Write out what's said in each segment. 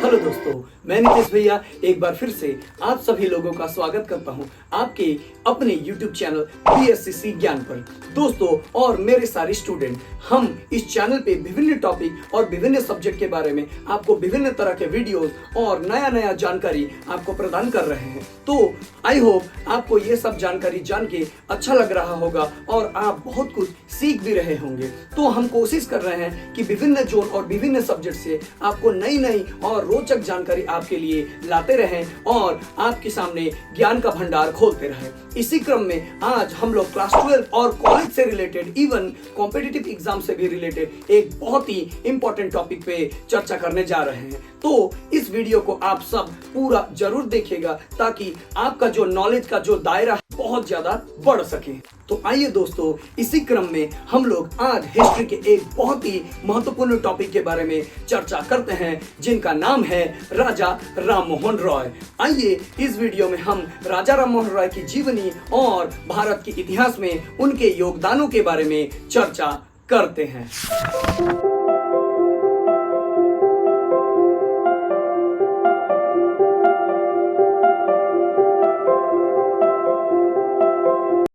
Hello दोस्तों, मैं नीतीश भैया एक बार फिर से आप सभी लोगों का स्वागत करता हूं आपके अपने YouTube चैनल BSCC ज्ञान पर। दोस्तों और मेरे सारे स्टूडेंट, हम इस चैनल पे विभिन्न टॉपिक और विभिन्न सब्जेक्ट के बारे में आपको विभिन्न तरह के वीडियोस और नया नया जानकारी आपको प्रदान कर रहे हैं। तो आई होप आपको ये सब जानकारी जान के अच्छा लग रहा होगा और आप बहुत कुछ सीख भी रहे होंगे। तो हम कोशिश कर रहे हैं कि विभिन्न जोन और विभिन्न सब्जेक्ट से आपको नई नई और रोचक जानकारी आपके लिए लाते रहें और आपके सामने ज्ञान का भंडार खोलते रहें। इसी क्रम में आज हम लोग क्लास 12 और कॉलेज से रिलेटेड, इवन कॉम्पिटिटिव एग्जाम से भी रिलेटेड एक बहुत ही इंपॉर्टेंट टॉपिक पे चर्चा करने जा रहे हैं। तो इस वीडियो को आप सब पूरा जरूर देखिएगा ताकि आपका जो नॉलेज का जो दायरा बहुत ज्यादा बढ़ सके। तो आइए दोस्तों, इसी क्रम में हम लोग आज हिस्ट्री के एक बहुत ही महत्वपूर्ण टॉपिक के बारे में चर्चा करते हैं जिनका नाम है राजा राममोहन रॉय। आइए इस वीडियो में हम राजा राममोहन रॉय की जीवनी और भारत के इतिहास में उनके योगदानों के बारे में चर्चा करते हैं।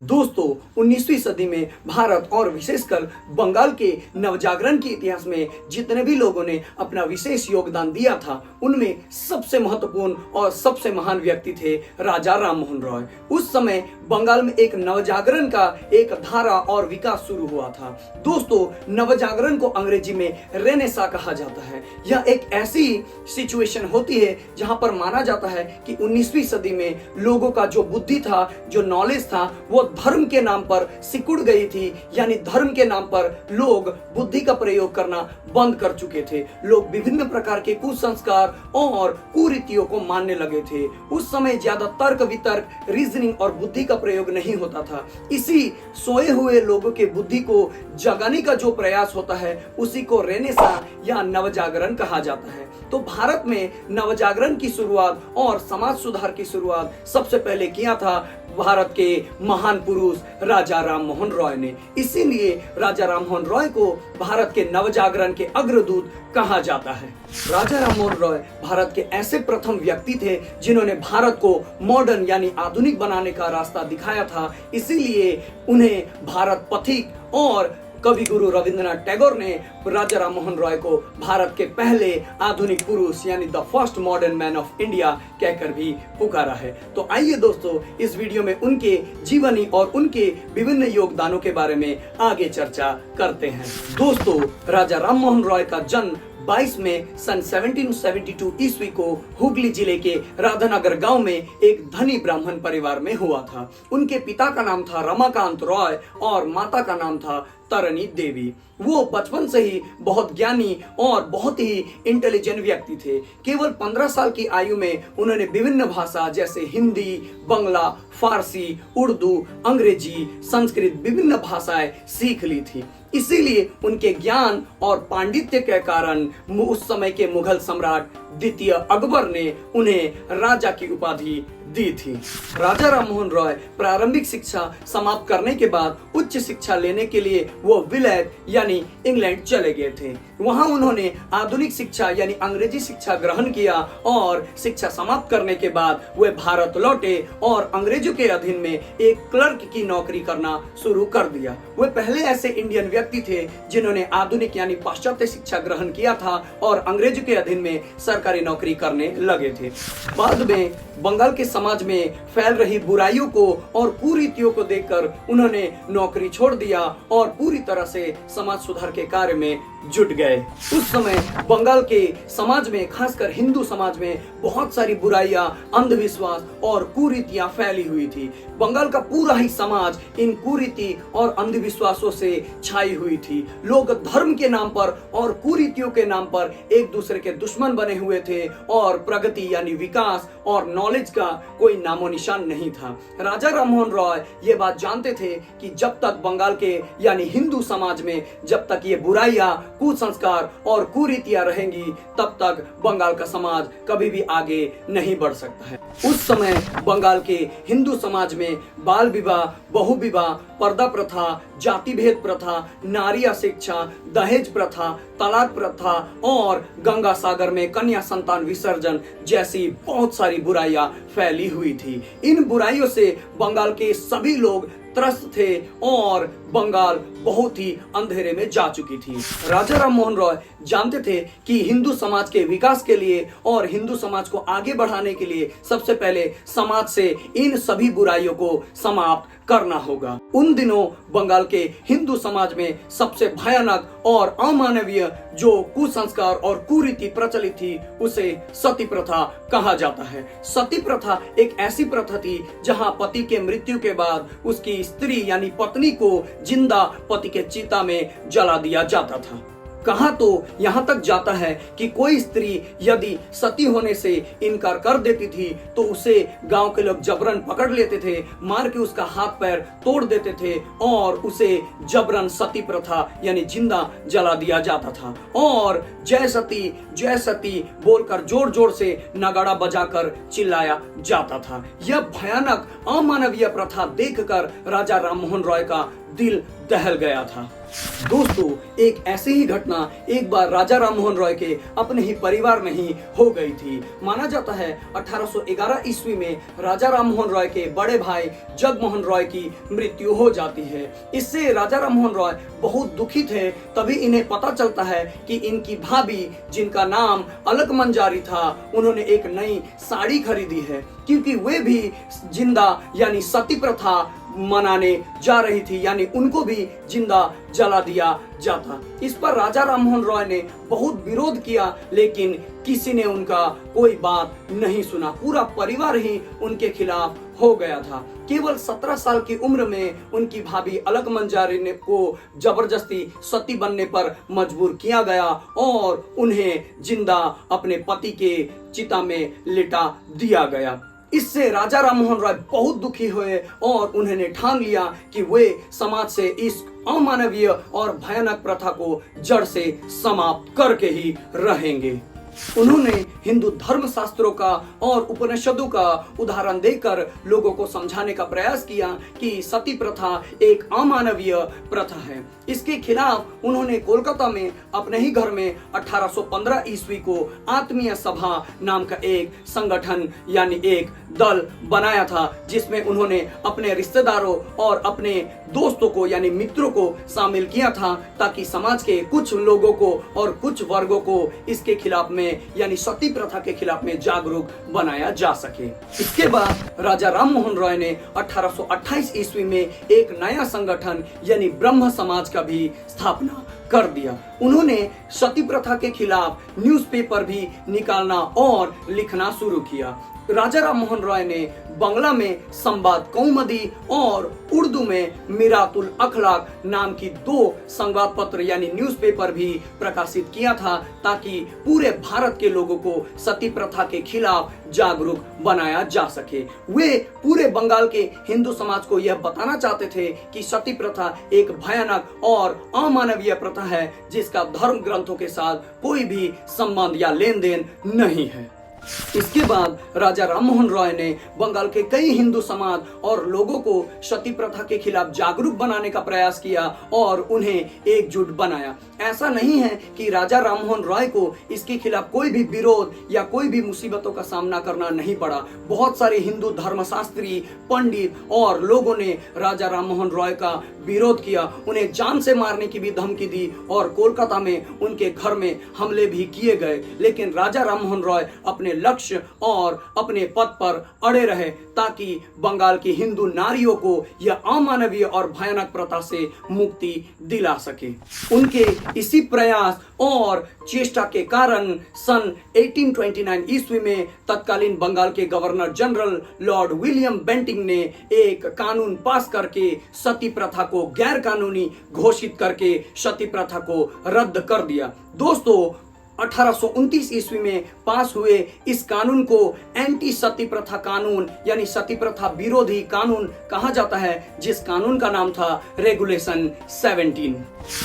दोस्तों, 19वीं सदी में भारत और विशेषकर बंगाल के नवजागरण के इतिहास में जितने भी लोगों ने अपना विशेष योगदान दिया था, उनमें सबसे महत्वपूर्ण और सबसे महान व्यक्ति थे राजा राममोहन रॉय। उस समय बंगाल में एक नवजागरण का एक धारा और विकास शुरू हुआ था। दोस्तों, नवजागरण को अंग्रेजी में रेनेसा कहा जाता है। यह एक ऐसी सिचुएशन होती है जहां पर माना जाता है कि 19वीं सदी में लोगों का जो बुद्धि था, जो नॉलेज था, वो धर्म के नाम पर सिकुड़ गई थी। यानी धर्म के नाम पर लोग बुद्धि का प्रयोग करना बंद कर चुके थे। लोग विभिन्न प्रकार के कुसंस्कार और कुरीतियों को मानने लगे थे। उस समय ज्यादा तर्क वितर्क, रीजनिंग और बुद्धि का प्रयोग नहीं होता था। इसी सोए हुए लोगों के बुद्धि को जगाने का जो प्रयास होता है, उसी को रेनेसा या नवजागरण कहा जाता है। तो भारत में नवजागरण की शुरुआत और समाज सुधार की शुरुआत सबसे पहले किया था भारत के महान पुरुष राजा राममोहन रॉय ने। इसीलिए राजा राममोहन रॉय को भारत के नवजागरण के अग्रदूत कहा जाता है। राजा राममोहन रॉय भारत के ऐसे प्रथम व्यक्ति थे जिन्होंने भारत को मॉडर्न यानी आधुनिक बनाने का रास्ता दिखाया था। इसीलिए उन्हें भारत पथिक और कवि गुरु रविंद्रनाथ टैगोर ने राजा राममोहन रॉय को भारत के पहले आधुनिक पुरुष यानी the first modern man of India कहकर भी पुकारा है। तो आइए दोस्तों, इस वीडियो में उनके जीवनी और उनके विभिन्न योगदानों के बारे में आगे चर्चा करते हैं। दोस्तों, राजा राममोहन रॉय का जन्म 22 मई सन 1772 ईस्वी को हुगली जिले के राधानगर गांव में एक धनी ब्राह्मण परिवार में हुआ था। उनके पिता का नाम था रमाकांत रॉय और माता का नाम था तरनी देवी। वो बचपन से ही बहुत ज्ञानी और बहुत ही इंटेलिजेंट व्यक्ति थे। केवल 15 साल की आयु में उन्होंने विभिन्न भाषा जैसे हिंदी, बंगला, फारसी, उर्दू, अंग्रेजी, संस्कृत विभिन्न भाषाएं सीख ली थी। इसीलिए उनके ज्ञान और पांडित्य के कारण उस समय के मुगल सम्राट द्वितीय अकबर ने उन्हें राजा की उपाधि दी थी। राजा राममोहन रॉय प्रारंभिक शिक्षा समाप्त करने के बाद उच्च शिक्षा लेने के लिए वो विलेज यानी इंग्लैंड चले गए थे। वहां उन्होंने आधुनिक शिक्षा यानी अंग्रेजी शिक्षा ग्रहण किया और शिक्षा समाप्त करने के बाद वे भारत लौटे और अंग्रेजों के अधीन में एक क्लर्क की नौकरी करना शुरू कर दिया। वे पहले ऐसे इंडियन व्यक्ति थे जिन्होंने आधुनिक यानी पाश्चात्य शिक्षा ग्रहण किया था और अंग्रेजों के अधीन में सरकारी नौकरी करने लगे थे। बाद में बंगाल के समाज में फैल रही बुराइयों को और कुरीतियों को देखकर उन्होंने नौकरी छोड़ दिया और पूरी तरह से समाज सुधार के कार्य में जुट गए। उस समय बंगाल के समाज में, खासकर हिंदू समाज में, बहुत सारी बुराइयां, अंधविश्वास और कुरीतियां फैली हुई थी। बंगाल का पूरा ही समाज इन कुरीति और अंधविश्वासों से छाई हुई थी। लोग धर्म के नाम पर और कुरीतियों के नाम पर एक दूसरे के दुश्मन बने हुए थे और प्रगति यानी विकास और नॉलेज का कोई नामो निशान नहीं था। राजा राममोहन रॉय ये बात जानते थे कि जब तक बंगाल के यानी हिंदू समाज में जब तक ये बुराइयां, कुसंस्कार और कुरीतियां रहेंगी तब तक बंगाल का समाज कभी भी आगे नहीं बढ़ सकता है। उस समय बंगाल के हिंदू समाज में बाल विवाह, बहु विवाह, पर्दा प्रथा, जाति भेद प्रथा, नारी शिक्षा, दहेज प्रथा, तलाक प्रथा और गंगा सागर में कन्या संतान विसर्जन जैसी बहुत सारी बुराइयां फैली हुई थी। इन बुराइयों से बंगाल के सभी लोग त्रस्त थे और बंगाल बहुत ही अंधेरे में जा चुकी थी। राजा राम मोहन रॉय जानते थे कि हिंदू समाज के विकास के लिए और हिंदू समाज को आगे बढ़ाने के लिए सबसे पहले समाज से इन सभी बुराइयों को समाप्त करना होगा। उन दिनों बंगाल के हिंदू समाज में सबसे भयानक और अमानवीय जो कुसंस्कार और कुरीति प्रचलित थी उसे सती प्रथा कहा जाता है। सती प्रथा एक ऐसी प्रथा थी जहां पति के मृत्यु के बाद उसकी स्त्री यानी पत्नी को जिंदा पति के चिता में जला दिया जाता था। कहा तो यहाँ तक जाता है कि कोई स्त्री यदि सती होने से इनकार कर देती थी तो उसे गांव के लोग जबरन पकड़ लेते थे, मार के उसका हाथ पैर तोड़ देते थे और उसे जबरन सती प्रथा यानी जिंदा जला दिया जाता था और जय सती बोलकर जोर जोर से नगाड़ा बजाकर चिल्लाया जाता था। यह भयानक अमानवीय प्रथा देखकर राजा राममोहन रॉय का दिल दहल गया था। दोस्तों, एक ऐसी ही घटना एक बार राजा राममोहन रॉय के अपने ही परिवार में ही हो गई थी। माना जाता है 1811 ईस्वी में राजा राममोहन रॉय के बड़े भाई जगमोहन रॉय की मृत्यु हो जाती है। इससे राजा राममोहन रॉय बहुत दुखी थे। तभी इन्हें पता चलता है कि इनकी भाभी जिनका नाम अलक मंजारी था उन्होंने एक नई साड़ी खरीदी है, क्योंकि वे भी जिंदा यानी सती प्रथा मनाने जा रही थी, यानी उनको भी जिंदा जला दिया जाता। इस पर राजा राममोहन रॉय ने बहुत विरोध किया लेकिन किसी ने उनका कोई बात नहीं सुना। पूरा परिवार ही उनके खिलाफ हो गया था। केवल 17 साल की उम्र में उनकी भाभी अलक मंजारी ने को जबरदस्ती सती बनने पर मजबूर किया गया और उन्हें जिंदा अपने पति के चिता में लिटा दिया गया। इससे राजा राममोहन रॉय बहुत दुखी हुए और उन्होंने ठान लिया कि वे समाज से इस अमानवीय और भयानक प्रथा को जड़ से समाप्त करके ही रहेंगे। उन्होंने हिंदू धर्म शास्त्रों का और उपनिषदों का उदाहरण देकर लोगों को समझाने का प्रयास किया कि सती प्रथा एक अमानवीय प्रथा है। इसके खिलाफ उन्होंने कोलकाता में अपने ही घर में 1815 ईस्वी को आत्मीय सभा नाम का एक संगठन यानी एक दल बनाया था, जिसमें उन्होंने अपने रिश्तेदारों और अपने दोस्तों को यानी मित्रों को शामिल किया था ताकि समाज के कुछ लोगों को और कुछ वर्गों को इसके खिलाफ में यानी सती प्रथा के खिलाफ में जागरूक बनाया जा सके। इसके बाद राजा राममोहन रॉय ने 1828 ईस्वी में एक नया संगठन यानी ब्रह्म समाज का भी स्थापना कर दिया। उन्होंने सती प्रथा के खिलाफ न्यूज़पेपर भी निकालना और लिखना शुरू किया। राजा राममोहन रॉय ने बांग्ला में संवाद कौमुदी और उर्दू में मिरातुल अखलाक नाम की 2 संवाद पत्र यानी न्यूज़पेपर भी प्रकाशित किया था ताकि पूरे भारत के लोगों को सती प्रथा के खिलाफ जागरूक बनाया जा सके। वे पूरे बंगाल के हिंदू समाज को यह बताना चाहते थे कि सती प्रथा एक भयानक और अमानवीय प्रथा है जिसका धर्म ग्रंथों के साथ कोई भी संबंध या लेन देन नहीं है। इसके बाद राजा राममोहन रॉय ने बंगाल के कई हिंदू समाज और लोगों को सती प्रथा के खिलाफ जागरूक बनाने का प्रयास किया और उन्हें एकजुट बनाया। ऐसा नहीं है कि राजा राममोहन रॉय को इसके खिलाफ कोई भी विरोध या कोई भी मुसीबतों का सामना करना नहीं पड़ा। बहुत सारे हिंदू धर्मशास्त्री, पंडित और लोगों ने राजा राममोहन रॉय का विरोध किया, उन्हें जान से मारने की भी धमकी दी और कोलकाता में उनके घर में हमले भी किए गए। लेकिन राजा राममोहन रॉय अपने लक्ष्य और अपने पद पर अड़े रहे ताकि बंगाल की हिंदू नारियों को यह अमानवीय और भयानक प्रथा से मुक्ति दिला सके। उनके इसी प्रयास और चेष्टा के कारण सन 1829 ईस्वी में तत्कालीन बंगाल के governor general lord William Bentinck ने एक कानून पास करके सती प्रथा को गैर कानूनी घोषित करके सती प्रथा को रद्द कर दिया। दोस्तों, 1829 ईस्वी में पास हुए इस कानून को एंटी सती प्रथा कानून यानी सती प्रथा विरोधी कानून कहा जाता है, जिस कानून का नाम था रेगुलेशन 17।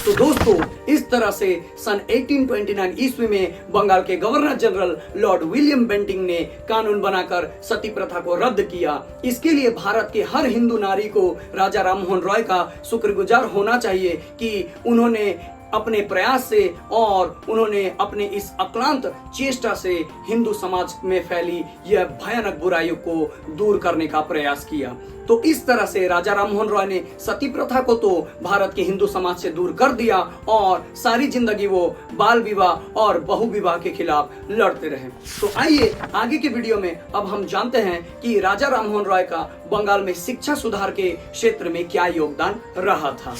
तो दोस्तों, इस तरह से सन 1829 ईस्वी में बंगाल के governor general lord William Bentinck ने कानून बनाकर सती प्रथा को रद्द किया। इसके लिए भारत के हर हिंदू नारी को राजा राममोहन रॉय का शुक्रगुजार होना चाहिए कि उन्होंने अपने प्रयास से और उन्होंने अपने इस अक्लांत चेष्टा से हिंदू समाज में फैली यह भयानक बुराइयों को दूर करने का प्रयास किया। तो इस तरह से राजा राममोहन रॉय ने सती प्रथा को तो भारत के हिंदू समाज से दूर कर दिया और सारी जिंदगी वो बाल विवाह और बहु विवाह के खिलाफ लड़ते रहे। तो आइए आगे के वीडियो में अब हम जानते हैं कि राजा राममोहन रॉय का बंगाल में शिक्षा सुधार के क्षेत्र में क्या योगदान रहा था।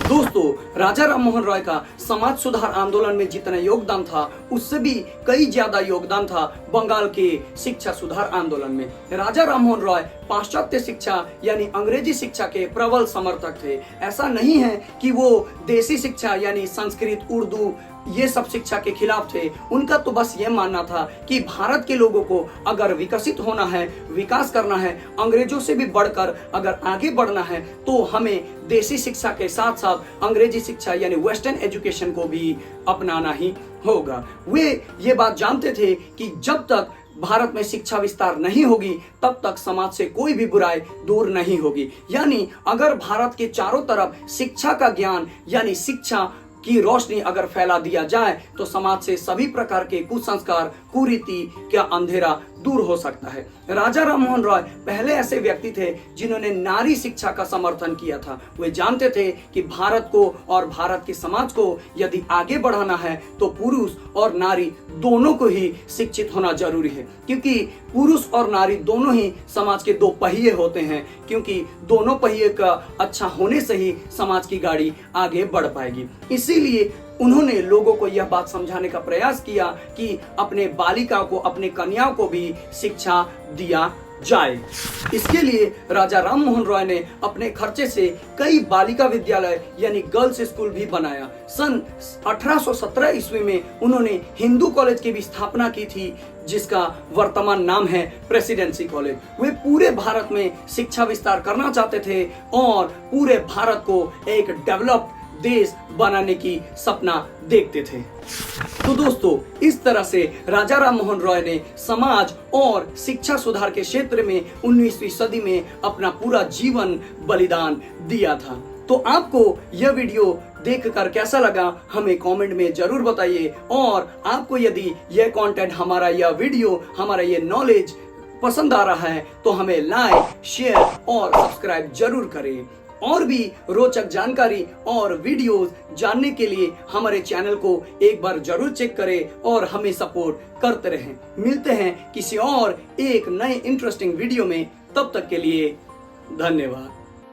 दोस्तों, राजा राममोहन रॉय का समाज सुधार आंदोलन में जितना योगदान था उससे भी कई ज्यादा योगदान था बंगाल के शिक्षा सुधार आंदोलन में। राजा राममोहन रॉय पाश्चात्य शिक्षा यानी अंग्रेजी शिक्षा के प्रबल समर्थक थे। ऐसा नहीं है कि वो देसी शिक्षा यानी संस्कृत, उर्दू ये सब शिक्षा के खिलाफ थे। उनका तो बस ये मानना था कि भारत के लोगों को अगर विकसित होना है, विकास करना है, अंग्रेजों से भी बढ़कर अगर आगे बढ़ना है तो हमें देसी शिक्षा के साथ साथ अंग्रेजी शिक्षा यानी वेस्टर्न एजुकेशन को भी अपनाना ही होगा। वे ये बात जानते थे कि जब तक भारत में शिक्षा विस्तार नहीं होगी तब तक समाज से कोई भी बुराई दूर नहीं होगी। यानी अगर भारत के चारों तरफ शिक्षा का ज्ञान यानी शिक्षा की रोशनी अगर फैला दिया जाए तो समाज से सभी प्रकार के कुसंस्कार, कुरीति का अंधेरा दूर हो सकता है। राजा राममोहन रॉय पहले ऐसे व्यक्ति थे जिन्होंने नारी शिक्षा का समर्थन किया था। वे जानते थे कि भारत को और भारत के समाज को यदि आगे बढ़ाना है तो पुरुष और नारी दोनों को ही शिक्षित होना जरूरी है, क्योंकि पुरुष और नारी दोनों ही समाज के दो पहिए होते हैं, क्योंकि दोनों पहिए का अच्छा होने से ही समाज की गाड़ी आगे बढ़ पाएगी। इसीलिए उन्होंने लोगों को यह बात समझाने का प्रयास किया कि अपने बालिका को, अपने कन्याओं को भी शिक्षा दिया जाए। इसके लिए राजा राममोहन रॉय ने अपने खर्चे से कई बालिका विद्यालय यानी गर्ल्स स्कूल भी बनाया। सन 1817 ईस्वी में उन्होंने हिंदू कॉलेज की भी स्थापना की थी, जिसका वर्तमान नाम है प्रेसिडेंसी कॉलेज। वे पूरे भारत में शिक्षा विस्तार करना चाहते थे और पूरे भारत को एक डेवलप देश बनाने की सपना देखते थे। तो दोस्तों, इस तरह से राजा राममोहन रॉय ने समाज और शिक्षा सुधार के क्षेत्र में 19वीं सदी में अपना पूरा जीवन बलिदान दिया था। तो आपको यह वीडियो देखकर कैसा लगा हमें कमेंट में जरूर बताइए, और आपको यदि यह कंटेंट, हमारा यह वीडियो, हमारा यह नॉलेज पसंद आ रहा है तो हमें लाइक, शेयर और सब्सक्राइब जरूर करें। और भी रोचक जानकारी और वीडियोस जानने के लिए हमारे चैनल को एक बार जरूर चेक करें और हमें सपोर्ट करते रहें। मिलते हैं किसी और एक नए इंटरेस्टिंग वीडियो में, तब तक के लिए धन्यवाद।